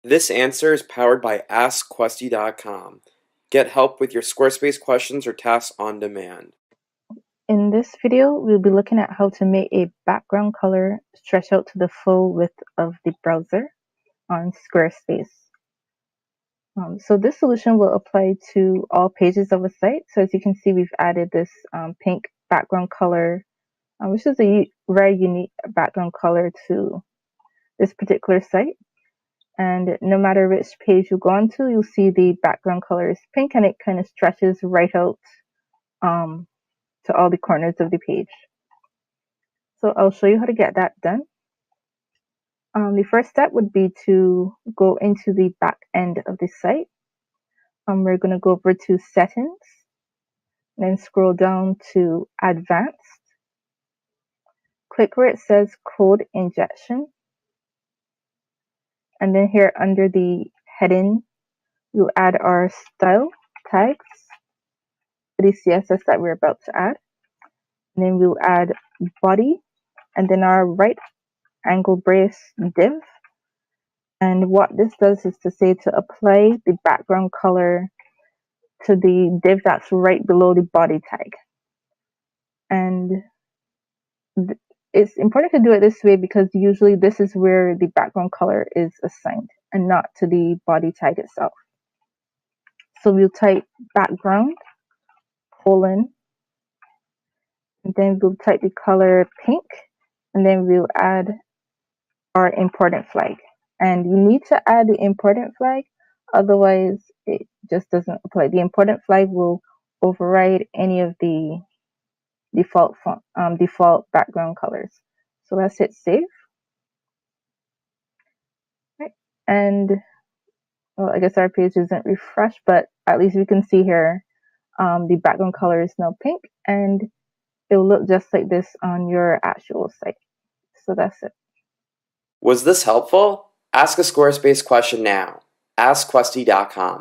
This answer is powered by AskQuesty.com. Get help with your Squarespace questions or tasks on demand. In this video, we'll be looking at how to make a background color stretch out to the full width of the browser on Squarespace. So this solution will apply to all pages of a site. So as you can see, we've added this pink background color, which is a very unique background color to this particular site. And no matter which page you go onto, you'll see the background color is pink and it kind of stretches right out to all the corners of the page. So I'll show you how to get that done. The first step would be to go into the back end of the site. We're going to go over to Settings, then scroll down to Advanced. Click where it says Code Injection. And then here under the heading, we'll add our style tags for the CSS that we're about to add. And then we'll add body and then our right angle brace div. And what this does is to say to apply the background color to the div that's right below the body tag. And it's important to do it this way because usually this is where the background color is assigned and not to the body tag itself. So we'll type background, colon, and then we'll type the color pink, and then we'll add our important flag. And you need to add the important flag, otherwise it just doesn't apply. The important flag will override any of the default background colors. So let's hit save. Right. And well, I guess our page isn't refreshed, but at least we can see here the background color is now pink and it will look just like this on your actual site. So that's it. Was this helpful? Ask a Squarespace question now. AskQuesty.com.